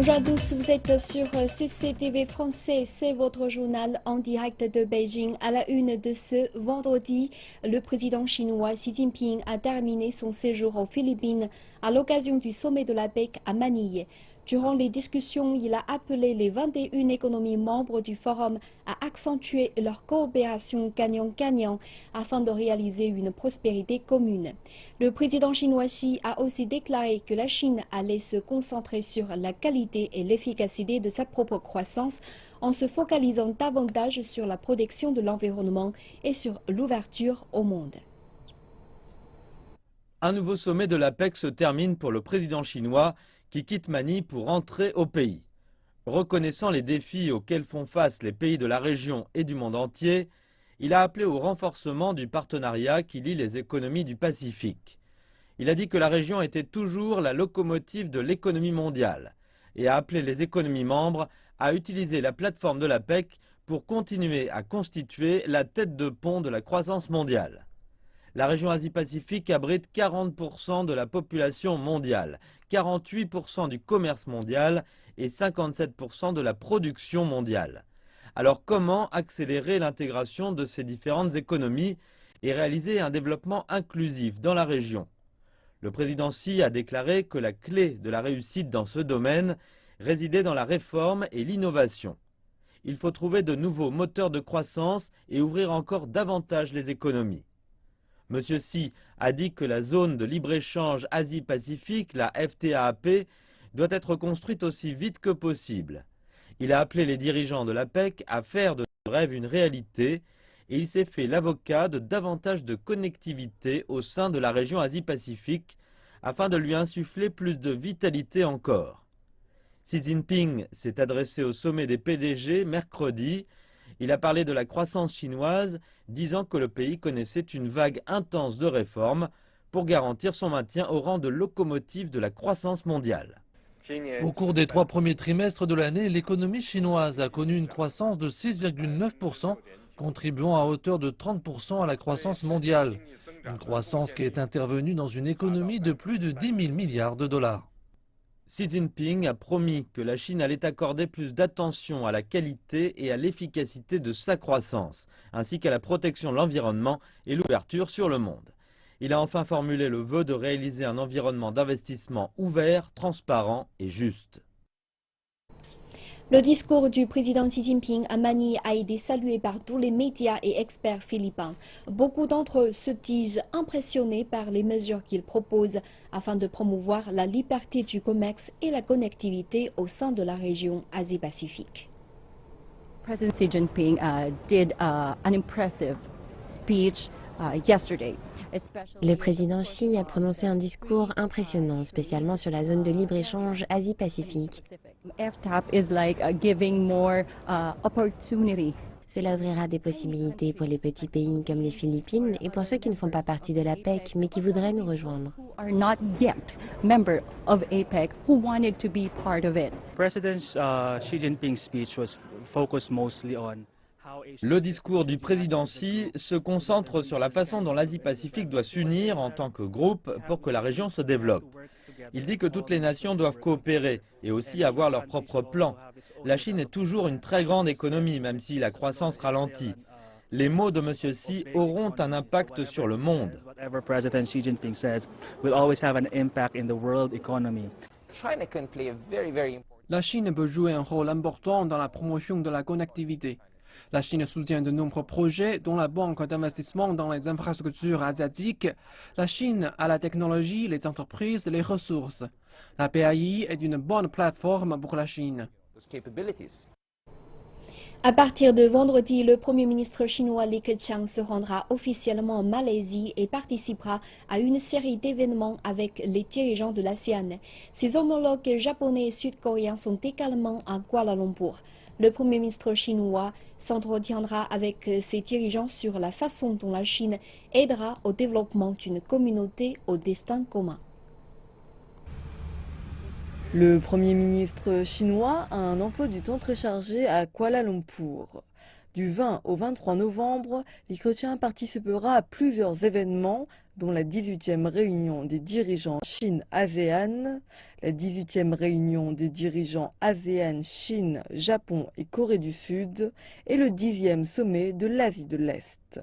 Bonjour à tous, vous êtes sur CCTV français, c'est votre journal en direct de Beijing. À la une de ce vendredi, le président chinois Xi Jinping a terminé son séjour aux Philippines à l'occasion du sommet de la PEC à Manille. Durant les discussions, il a appelé les 21 économies membres du forum à accentuer leur coopération gagnant-gagnant afin de réaliser une prospérité commune. Le président chinois Xi a aussi déclaré que la Chine allait se concentrer sur la qualité et l'efficacité de sa propre croissance en se focalisant davantage sur la protection de l'environnement et sur l'ouverture au monde. Un nouveau sommet de la PEC se termine pour le président chinois qui quitte Manille pour rentrer au pays. Reconnaissant les défis auxquels font face les pays de la région et du monde entier, il a appelé au renforcement du partenariat qui lie les économies du Pacifique. Il a dit que la région était toujours la locomotive de l'économie mondiale et a appelé les économies membres à utiliser la plateforme de la PEC pour continuer à constituer la tête de pont de la croissance mondiale. La région Asie-Pacifique abrite 40% de la population mondiale, 48% du commerce mondial et 57% de la production mondiale. Alors comment accélérer l'intégration de ces différentes économies et réaliser un développement inclusif dans la région? Le président Xi a déclaré que la clé de la réussite dans ce domaine résidait dans la réforme et l'innovation. Il faut trouver de nouveaux moteurs de croissance et ouvrir encore davantage les économies. M. Xi a dit que la zone de libre-échange Asie-Pacifique, la FTAAP, doit être construite aussi vite que possible. Il a appelé les dirigeants de la PEC à faire de ce rêve une réalité et il s'est fait l'avocat de davantage de connectivité au sein de la région Asie-Pacifique afin de lui insuffler plus de vitalité encore. Xi Jinping s'est adressé au sommet des PDG mercredi. Il a parlé de la croissance chinoise, disant que le pays connaissait une vague intense de réformes pour garantir son maintien au rang de locomotive de la croissance mondiale. Au cours des 3 premiers trimestres de l'année, l'économie chinoise a connu une croissance de 6,9%, contribuant à hauteur de 30% à la croissance mondiale. Une croissance qui est intervenue dans une économie de plus de 10 000 milliards de dollars. Xi Jinping a promis que la Chine allait accorder plus d'attention à la qualité et à l'efficacité de sa croissance, ainsi qu'à la protection de l'environnement et l'ouverture sur le monde. Il a enfin formulé le vœu de réaliser un environnement d'investissement ouvert, transparent et juste. Le discours du président Xi Jinping à Manille a été salué par tous les médias et experts philippins. Beaucoup d'entre eux se disent impressionnés par les mesures qu'il propose afin de promouvoir la liberté du commerce et la connectivité au sein de la région Asie-Pacifique. President Xi Jinping did an impressive speech yesterday. Le président Xi a prononcé un discours impressionnant, spécialement sur la zone de libre-échange Asie-Pacifique. FTAP is like giving more opportunity. Cela ouvrira des possibilités pour les petits pays comme les Philippines et pour ceux qui ne font pas partie de la PEC mais qui voudraient nous rejoindre. Who are not yet member of APEC who wanted to be part of it. President Xi Jinping's speech was focused mostly on. Le discours du président Xi se concentre sur la façon dont l'Asie-Pacifique doit s'unir en tant que groupe pour que la région se développe. Il dit que toutes les nations doivent coopérer et aussi avoir leur propre plan. La Chine est toujours une très grande économie, même si la croissance ralentit. Les mots de M. Xi auront un impact sur le monde. Whatever President Xi Jinping says will always have an impact in the world economy. La Chine peut jouer un rôle important dans la promotion de la connectivité. La Chine soutient de nombreux projets, dont la Banque d'investissement dans les infrastructures asiatiques. La Chine a la technologie, les entreprises et les ressources. La PAI est une bonne plateforme pour la Chine. À partir de vendredi, le Premier ministre chinois Li Keqiang se rendra officiellement en Malaisie et participera à une série d'événements avec les dirigeants de l'ASEAN. Ses homologues japonais et sud-coréens sont également à Kuala Lumpur. Le Premier ministre chinois s'entretiendra avec ses dirigeants sur la façon dont la Chine aidera au développement d'une communauté au destin commun. Le Premier ministre chinois a un emploi du temps très chargé à Kuala Lumpur. Du 20 au 23 novembre, Li Keqiang participera à plusieurs événements, dont la 18e réunion des dirigeants Chine-ASEAN, la 18e réunion des dirigeants ASEAN, Chine, Japon et Corée du Sud et le 10e sommet de l'Asie de l'Est.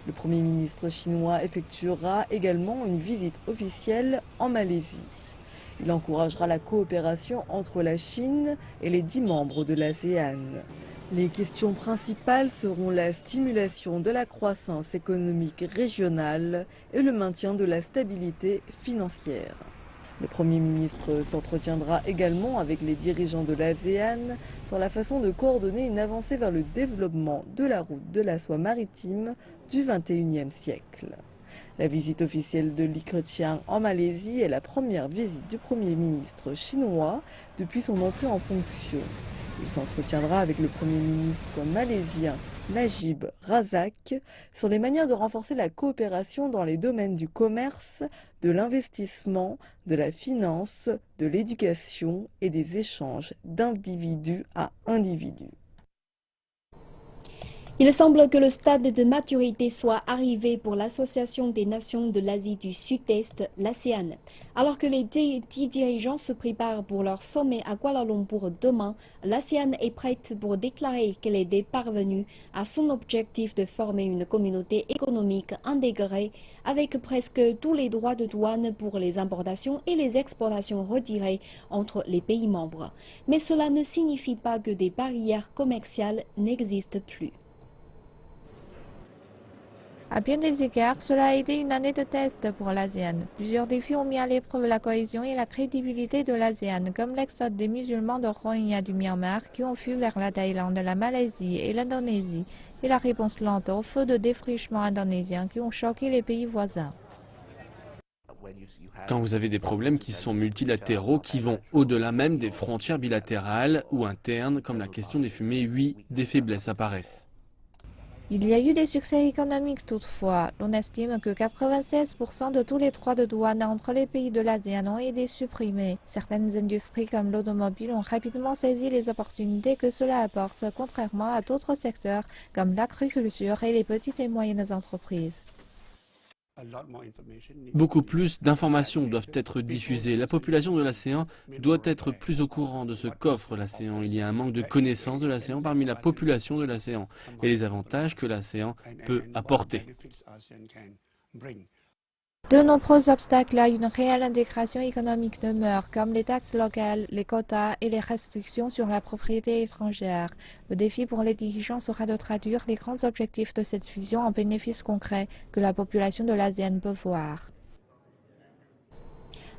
Le Premier ministre chinois effectuera également une visite officielle en Malaisie. Il encouragera la coopération entre la Chine et les 10 membres de l'ASEAN. Les questions principales seront la stimulation de la croissance économique régionale et le maintien de la stabilité financière. Le Premier ministre s'entretiendra également avec les dirigeants de l'ASEAN sur la façon de coordonner une avancée vers le développement de la route de la soie maritime du XXIe siècle. La visite officielle de Li Keqiang en Malaisie est la première visite du Premier ministre chinois depuis son entrée en fonction. Il s'entretiendra avec le Premier ministre malaisien Najib Razak sur les manières de renforcer la coopération dans les domaines du commerce, de l'investissement, de la finance, de l'éducation et des échanges d'individu à individu. Il semble que le stade de maturité soit arrivé pour l'Association des nations de l'Asie du Sud-Est, l'ASEAN. Alors que les 10 dirigeants se préparent pour leur sommet à Kuala Lumpur demain, l'ASEAN est prête pour déclarer qu'elle est parvenue à son objectif de former une communauté économique intégrée avec presque tous les droits de douane pour les importations et les exportations retirés entre les pays membres. Mais cela ne signifie pas que des barrières commerciales n'existent plus. À bien des égards, cela a été une année de test pour l'ASEAN. Plusieurs défis ont mis à l'épreuve la cohésion et la crédibilité de l'ASEAN, comme l'exode des musulmans de Rohingya du Myanmar qui ont fui vers la Thaïlande, la Malaisie et l'Indonésie, et la réponse lente aux feux de défrichement indonésiens qui ont choqué les pays voisins. Quand vous avez des problèmes qui sont multilatéraux, qui vont au-delà même des frontières bilatérales ou internes, comme la question des fumées, oui, des faiblesses apparaissent. Il y a eu des succès économiques toutefois. On estime que 96% de tous les droits de douane entre les pays de l'ASEAN ont été supprimés. Certaines industries comme l'automobile ont rapidement saisi les opportunités que cela apporte, contrairement à d'autres secteurs comme l'agriculture et les petites et moyennes entreprises. Beaucoup plus d'informations doivent être diffusées. La population de l'ASEAN doit être plus au courant de ce qu'offre l'ASEAN. Il y a un manque de connaissance de l'ASEAN parmi la population de l'ASEAN et les avantages que l'ASEAN peut apporter. De nombreux obstacles à une réelle intégration économique demeurent, comme les taxes locales, les quotas et les restrictions sur la propriété étrangère. Le défi pour les dirigeants sera de traduire les grands objectifs de cette fusion en bénéfices concrets que la population de l'ASEAN peut voir.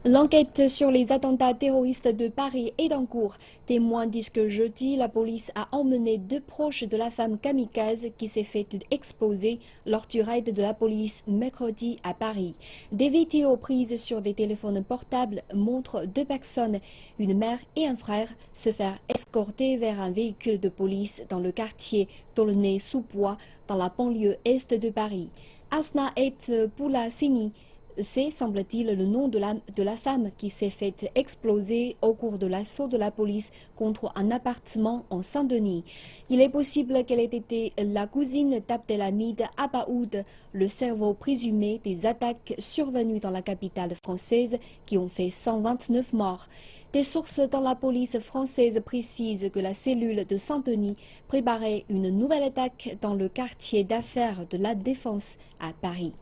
L'enquête sur les attentats terroristes de Paris est en cours. Témoins disent que jeudi, la police a emmené 2 proches de la femme kamikaze qui s'est fait exploser lors du raid de la police mercredi à Paris. Des vidéos prises sur des téléphones portables montrent 2 personnes, une mère et un frère, se faire escorter vers un véhicule de police dans le quartier D'aulnay-sous-Bois, dans la banlieue est de Paris. Asna et Poulasini, c'est, semble-t-il, le nom de la femme qui s'est fait exploser au cours de l'assaut de la police contre un appartement en Saint-Denis. Il est possible qu'elle ait été la cousine d'Abdelhamid Abaoud, le cerveau présumé des attaques survenues dans la capitale française qui ont fait 129 morts. Des sources dans la police française précisent que la cellule de Saint-Denis préparait une nouvelle attaque dans le quartier d'affaires de la Défense à Paris.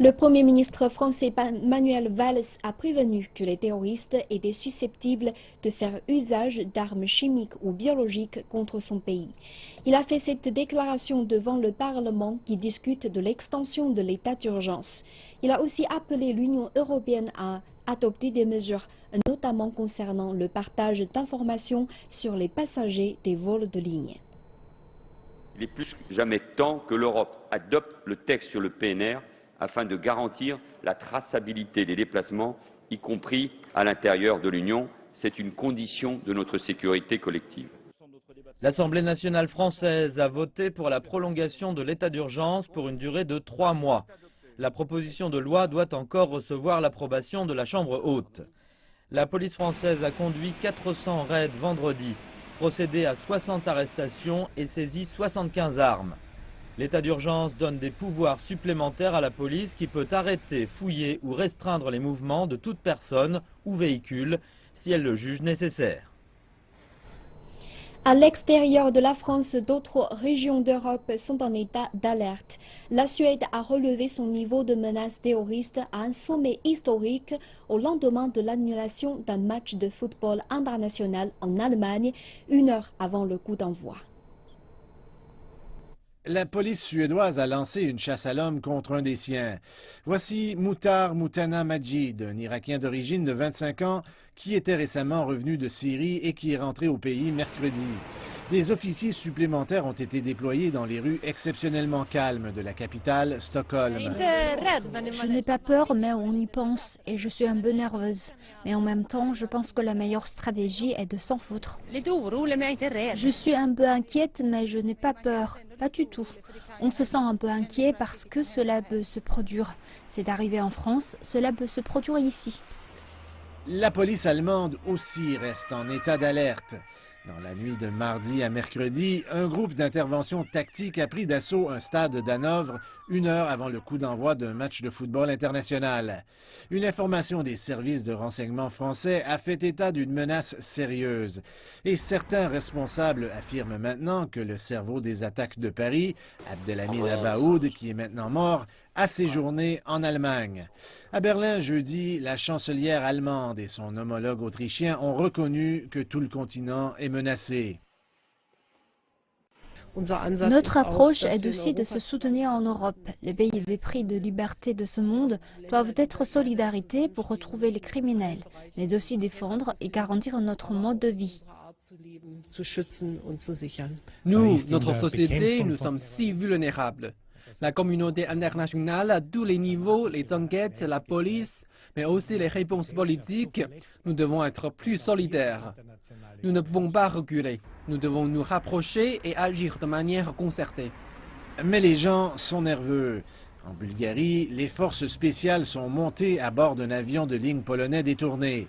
Le Premier ministre français Manuel Valls a prévenu que les terroristes étaient susceptibles de faire usage d'armes chimiques ou biologiques contre son pays. Il a fait cette déclaration devant le Parlement qui discute de l'extension de l'état d'urgence. Il a aussi appelé l'Union européenne à adopter des mesures, notamment concernant le partage d'informations sur les passagers des vols de ligne. Il est plus que jamais temps que l'Europe adopte le texte sur le PNR afin de garantir la traçabilité des déplacements, y compris à l'intérieur de l'Union. C'est une condition de notre sécurité collective. L'Assemblée nationale française a voté pour la prolongation de l'état d'urgence pour une durée de 3 mois. La proposition de loi doit encore recevoir l'approbation de la Chambre haute. La police française a conduit 400 raids vendredi, procédé à 60 arrestations et saisi 75 armes. L'état d'urgence donne des pouvoirs supplémentaires à la police qui peut arrêter, fouiller ou restreindre les mouvements de toute personne ou véhicule si elle le juge nécessaire. À l'extérieur de la France, d'autres régions d'Europe sont en état d'alerte. La Suède a relevé son niveau de menace terroriste à un sommet historique au lendemain de l'annulation d'un match de football international en Allemagne, 1 heure avant le coup d'envoi. La police suédoise a lancé une chasse à l'homme contre un des siens. Voici Muhtar Muthana Majid, un Irakien d'origine de 25 ans qui était récemment revenu de Syrie et qui est rentré au pays mercredi. Des officiers supplémentaires ont été déployés dans les rues exceptionnellement calmes de la capitale, Stockholm. Je n'ai pas peur, mais on y pense et je suis un peu nerveuse. Mais en même temps, je pense que la meilleure stratégie est de s'en foutre. Je suis un peu inquiète, mais je n'ai pas peur. Pas du tout. On se sent un peu inquiet parce que cela peut se produire. C'est arrivé en France, cela peut se produire ici. La police allemande aussi reste en état d'alerte. Dans la nuit de mardi à mercredi, un groupe d'intervention tactique a pris d'assaut un stade d'Hanovre 1 heure avant le coup d'envoi d'un match de football international. Une information des services de renseignement français a fait état d'une menace sérieuse. Et certains responsables affirment maintenant que le cerveau des attaques de Paris, Abdelhamid Abaoud, qui est maintenant mort, a séjourné en Allemagne. À Berlin, jeudi, la chancelière allemande et son homologue autrichien ont reconnu que tout le continent est menacé. Notre approche est aussi de se soutenir en Europe. Les pays épris de liberté de ce monde doivent être solidarité pour retrouver les criminels, mais aussi défendre et garantir notre mode de vie. Nous, notre société, nous sommes si vulnérables. La communauté internationale, à tous les niveaux, les enquêtes, la police, mais aussi les réponses politiques, nous devons être plus solidaires. Nous ne pouvons pas reculer. Nous devons nous rapprocher et agir de manière concertée. Mais les gens sont nerveux. En Bulgarie, les forces spéciales sont montées à bord d'un avion de ligne polonais détourné.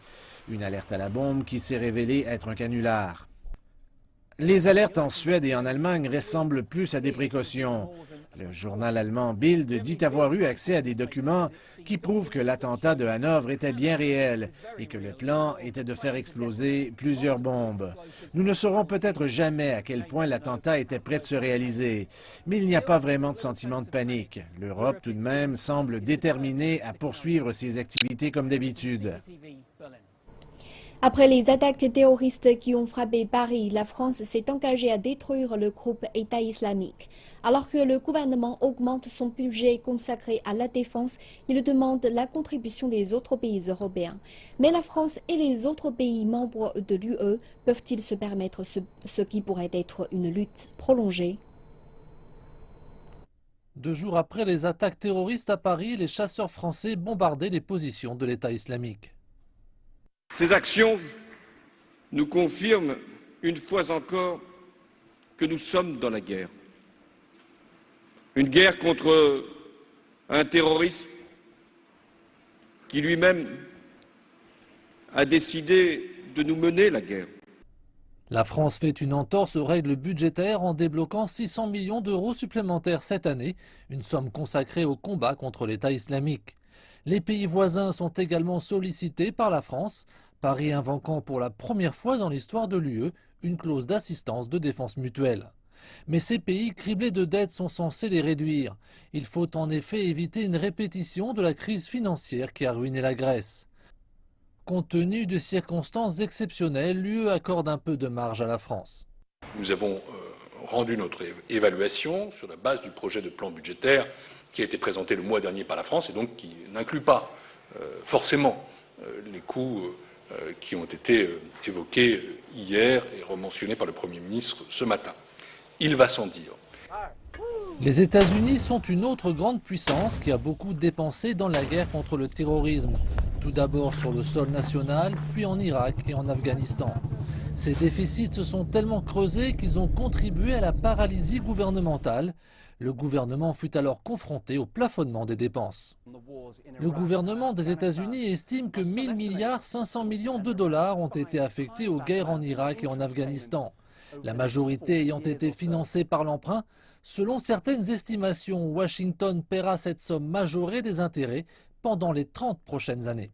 Une alerte à la bombe qui s'est révélée être un canular. Les alertes en Suède et en Allemagne ressemblent plus à des précautions. Le journal allemand Bild dit avoir eu accès à des documents qui prouvent que l'attentat de Hanovre était bien réel et que le plan était de faire exploser plusieurs bombes. Nous ne saurons peut-être jamais à quel point l'attentat était prêt de se réaliser, mais il n'y a pas vraiment de sentiment de panique. L'Europe, tout de même, semble déterminée à poursuivre ses activités comme d'habitude. Après les attaques terroristes qui ont frappé Paris, la France s'est engagée à détruire le groupe État islamique. Alors que le gouvernement augmente son budget consacré à la défense, il demande la contribution des autres pays européens. Mais la France et les autres pays membres de l'UE peuvent-ils se permettre ce qui pourrait être une lutte prolongée? 2 jours après les attaques terroristes à Paris, les chasseurs français bombardaient les positions de l'État islamique. Ces actions nous confirment une fois encore que nous sommes dans la guerre. Une guerre contre un terrorisme qui lui-même a décidé de nous mener la guerre. La France fait une entorse aux règles budgétaires en débloquant 600 millions d'euros supplémentaires cette année, une somme consacrée au combat contre l'État islamique. Les pays voisins sont également sollicités par la France, Paris invoquant pour la première fois dans l'histoire de l'UE une clause d'assistance de défense mutuelle. Mais ces pays criblés de dettes sont censés les réduire. Il faut en effet éviter une répétition de la crise financière qui a ruiné la Grèce. Compte tenu de circonstances exceptionnelles, l'UE accorde un peu de marge à la France. Nous avons rendu notre évaluation sur la base du projet de plan budgétaire qui a été présenté le mois dernier par la France et donc qui n'inclut pas forcément les coûts qui ont été évoqués hier et rementionnés par le Premier ministre ce matin. Il va sans dire. Les États-Unis sont une autre grande puissance qui a beaucoup dépensé dans la guerre contre le terrorisme. Tout d'abord sur le sol national, puis en Irak et en Afghanistan. Ces déficits se sont tellement creusés qu'ils ont contribué à la paralysie gouvernementale. Le gouvernement fut alors confronté au plafonnement des dépenses. Le gouvernement des États-Unis estime que 1 000 milliards 500 millions de dollars ont été affectés aux guerres en Irak et en Afghanistan. la majorité ayant été financée par l'emprunt. Selon certaines estimations, Washington paiera cette somme majorée des intérêts pendant les 30 prochaines années.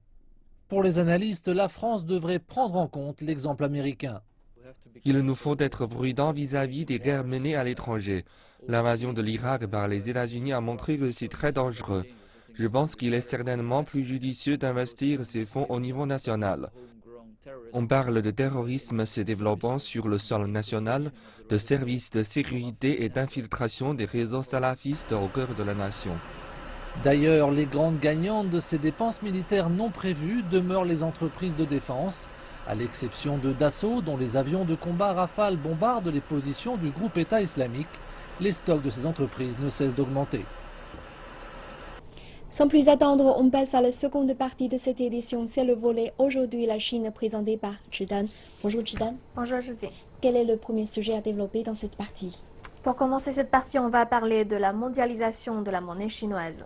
Pour les analystes, la France devrait prendre en compte l'exemple américain. Il nous faut être prudents vis-à-vis des guerres menées à l'étranger. L'invasion de l'Irak par les États-Unis a montré que c'est très dangereux. Je pense qu'il est certainement plus judicieux d'investir ces fonds au niveau national. On parle de terrorisme se développant sur le sol national, de services de sécurité et d'infiltration des réseaux salafistes au cœur de la nation. D'ailleurs, les grandes gagnantes de ces dépenses militaires non prévues demeurent les entreprises de défense, à l'exception de Dassault, dont les avions de combat Rafale bombardent les positions du groupe État islamique. Les stocks de ces entreprises ne cessent d'augmenter. Sans plus attendre, on passe à la seconde partie de cette édition. C'est le volet Aujourd'hui la Chine présenté par Zhidan. Bonjour Zhidan. Bonjour Zhi. Quel est le premier sujet à développer dans cette partie? Pour commencer cette partie, on va parler de la mondialisation de la monnaie chinoise.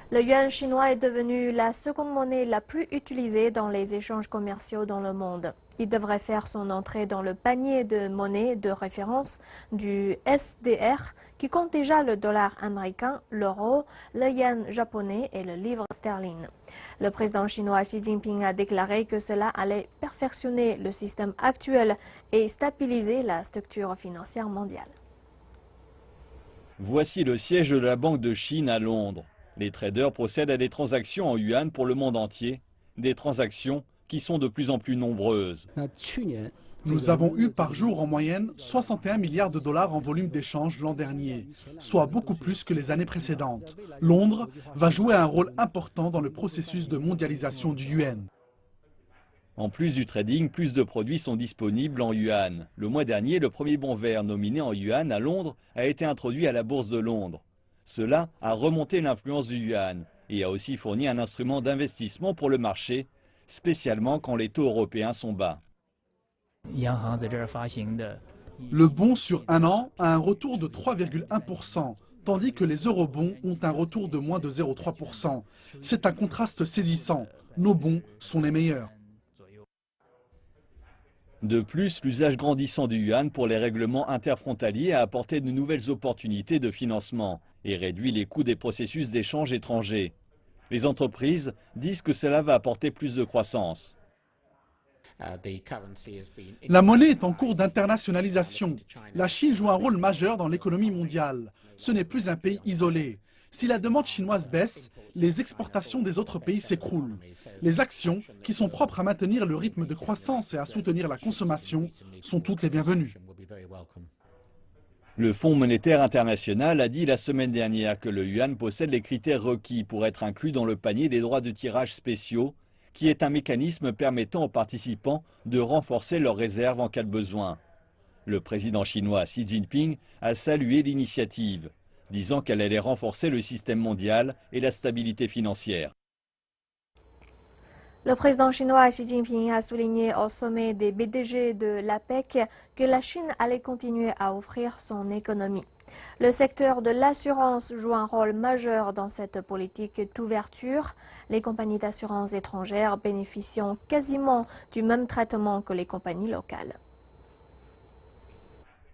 Le yuan chinois est devenu la seconde monnaie la plus utilisée dans les échanges commerciaux dans le monde. Il devrait faire son entrée dans le panier de monnaie de référence du SDR, qui compte déjà le dollar américain, l'euro, le yen japonais et le livre sterling. Le président chinois Xi Jinping a déclaré que cela allait perfectionner le système actuel et stabiliser la structure financière mondiale. Voici le siège de la Banque de Chine à Londres. Les traders procèdent à des transactions en yuan pour le monde entier, des transactions qui sont de plus en plus nombreuses. Nous avons eu par jour en moyenne 61 milliards de dollars en volume d'échange l'an dernier, soit beaucoup plus que les années précédentes. Londres va jouer un rôle important dans le processus de mondialisation du yuan. En plus du trading, plus de produits sont disponibles en yuan. Le mois dernier, le premier bon vert nominé en yuan à Londres a été introduit à la Bourse de Londres. Cela a remonté l'influence du yuan et a aussi fourni un instrument d'investissement pour le marché, spécialement quand les taux européens sont bas. Le bon sur un an a un retour de 3,1%, tandis que les eurobonds ont un retour de moins de 0,3%. C'est un contraste saisissant. Nos bons sont les meilleurs. De plus, l'usage grandissant du yuan pour les règlements interfrontaliers a apporté de nouvelles opportunités de financement et réduit les coûts des processus d'échange étrangers. Les entreprises disent que cela va apporter plus de croissance. La monnaie est en cours d'internationalisation. La Chine joue un rôle majeur dans l'économie mondiale. Ce n'est plus un pays isolé. Si la demande chinoise baisse, les exportations des autres pays s'écroulent. Les actions, qui sont propres à maintenir le rythme de croissance et à soutenir la consommation, sont toutes les bienvenues. Le Fonds monétaire international a dit la semaine dernière que le yuan possède les critères requis pour être inclus dans le panier des droits de tirage spéciaux, qui est un mécanisme permettant aux participants de renforcer leurs réserves en cas de besoin. Le président chinois Xi Jinping a salué l'initiative, disant qu'elle allait renforcer le système mondial et la stabilité financière. Le président chinois Xi Jinping a souligné au sommet des PDG de l'APEC que la Chine allait continuer à offrir son économie. Le secteur de l'assurance joue un rôle majeur dans cette politique d'ouverture. Les compagnies d'assurance étrangères bénéficient quasiment du même traitement que les compagnies locales.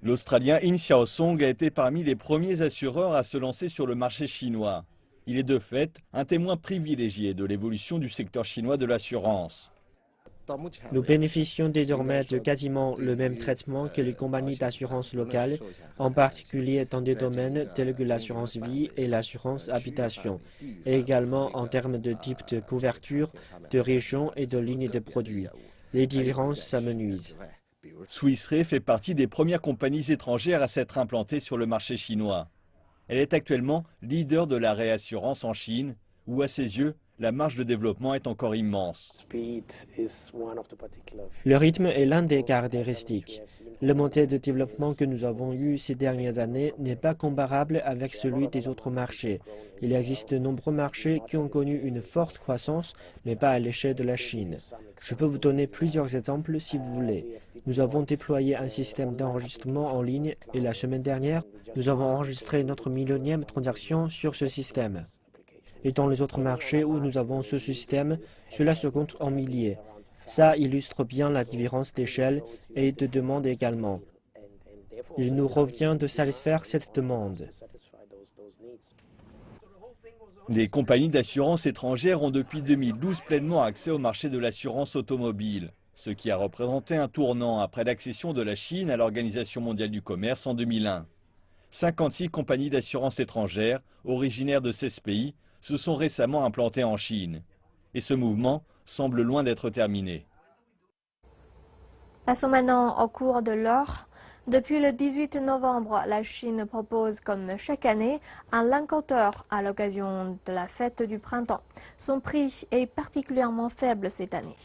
L'Australien In Xiaosong a été parmi les premiers assureurs à se lancer sur le marché chinois. Il est de fait un témoin privilégié de l'évolution du secteur chinois de l'assurance. Nous bénéficions désormais de quasiment le même traitement que les compagnies d'assurance locales, en particulier dans des domaines tels que l'assurance vie et l'assurance habitation, et également en termes de type de couverture, de région et de ligne de produits. Les différences s'amenuisent. Swiss Re fait partie des premières compagnies étrangères à s'être implantées sur le marché chinois. Elle est actuellement leader de la réassurance en Chine, où à ses yeux, la marge de développement est encore immense. Le rythme est l'un des caractéristiques. Le modèle de développement que nous avons eu ces dernières années n'est pas comparable avec celui des autres marchés. Il existe de nombreux marchés qui ont connu une forte croissance, mais pas à l'échelle de la Chine. Je peux vous donner plusieurs exemples si vous voulez. Nous avons déployé un système d'enregistrement en ligne et la semaine dernière, nous avons enregistré notre millionième transaction sur ce système. Et dans les autres marchés où nous avons ce système, cela se compte en milliers. Ça illustre bien la différence d'échelle et de demande également. Il nous revient de satisfaire cette demande. Les compagnies d'assurance étrangères ont depuis 2012 pleinement accès au marché de l'assurance automobile, ce qui a représenté un tournant après l'accession de la Chine à l'Organisation mondiale du commerce en 2001. 56 compagnies d'assurance étrangères, originaires de 16 pays, se sont récemment implantées en Chine. Et ce mouvement semble loin d'être terminé. Passons maintenant au cours de l'or. Depuis le 18 novembre, la Chine propose, comme chaque année, un lingot d'or à l'occasion de la fête du printemps. Son prix est particulièrement faible cette année.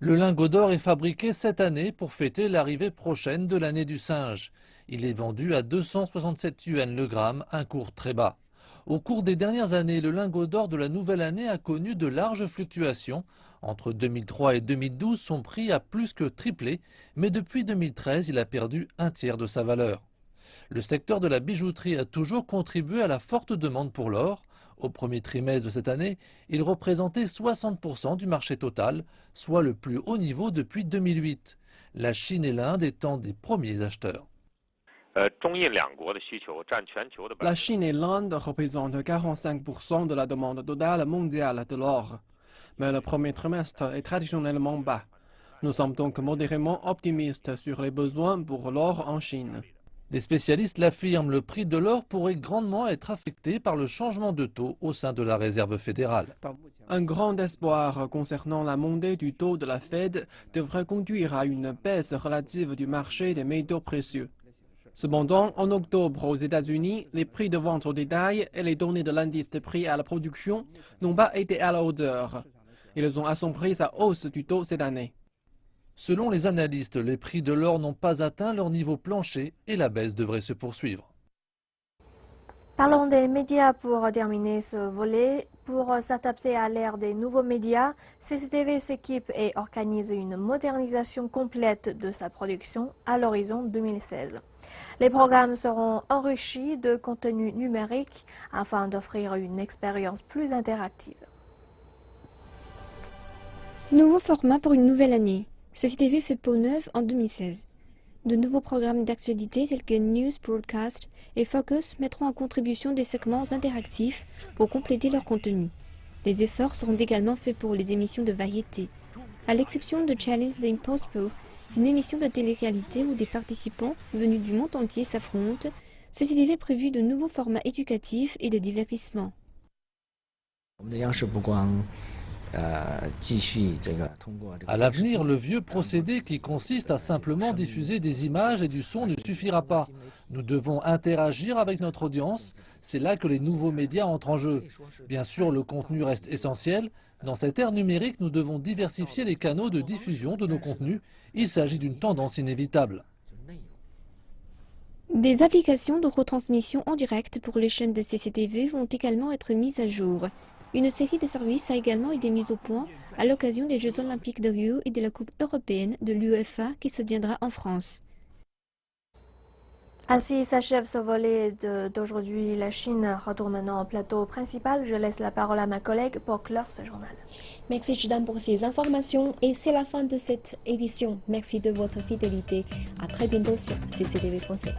Le lingot d'or est fabriqué cette année pour fêter l'arrivée prochaine de l'année du singe. Il est vendu à 267 yuan le gramme, un cours très bas. Au cours des dernières années, le lingot d'or de la nouvelle année a connu de larges fluctuations. Entre 2003 et 2012, son prix a plus que triplé, mais depuis 2013, il a perdu un tiers de sa valeur. Le secteur de la bijouterie a toujours contribué à la forte demande pour l'or. Au premier trimestre de cette année, il représentait 60% du marché total, soit le plus haut niveau depuis 2008. La Chine et l'Inde étant des premiers acheteurs. La Chine et l'Inde représentent 45% de la demande totale mondiale de l'or. Mais le premier trimestre est traditionnellement bas. Nous sommes donc modérément optimistes sur les besoins pour l'or en Chine. Les spécialistes l'affirment, le prix de l'or pourrait grandement être affecté par le changement de taux au sein de la Réserve fédérale. Un grand espoir concernant la montée du taux de la Fed devrait conduire à une baisse relative du marché des métaux précieux. Cependant, en octobre aux États-Unis, les prix de vente au détail et les données de l'indice des prix à la production n'ont pas été à la hauteur. Ils ont assombri sa hausse du taux cette année. Selon les analystes, les prix de l'or n'ont pas atteint leur niveau plancher et la baisse devrait se poursuivre. Parlons des médias pour terminer ce volet. Pour s'adapter à l'ère des nouveaux médias, CCTV s'équipe et organise une modernisation complète de sa production à l'horizon 2016. Les programmes seront enrichis de contenu numérique afin d'offrir une expérience plus interactive. Nouveau format pour une nouvelle année. CCTV fait peau neuve en 2016. De nouveaux programmes d'actualité tels que News, Broadcast et Focus mettront en contribution des segments interactifs pour compléter leur contenu. Des efforts seront également faits pour les émissions de variété. À l'exception de Challenge the Impossible, une émission de télé-réalité où des participants venus du monde entier s'affrontent, CCTV prévu de nouveaux formats éducatifs et de divertissement. À l'avenir, le vieux procédé qui consiste à simplement diffuser des images et du son ne suffira pas. Nous devons interagir avec notre audience, c'est là que les nouveaux médias entrent en jeu. Bien sûr, le contenu reste essentiel. Dans cette ère numérique, nous devons diversifier les canaux de diffusion de nos contenus. Il s'agit d'une tendance inévitable. Des applications de retransmission en direct pour les chaînes de CCTV vont également être mises à jour. Une série de services a également été mise au point à l'occasion des Jeux Olympiques de Rio et de la Coupe européenne de l'UEFA qui se tiendra en France. Ainsi s'achève ce volet d'aujourd'hui. La Chine retourne maintenant au plateau principal. Je laisse la parole à ma collègue pour clore ce journal. Merci Chidam pour ces informations et c'est la fin de cette édition. Merci de votre fidélité. À très bientôt sur CCTV Français.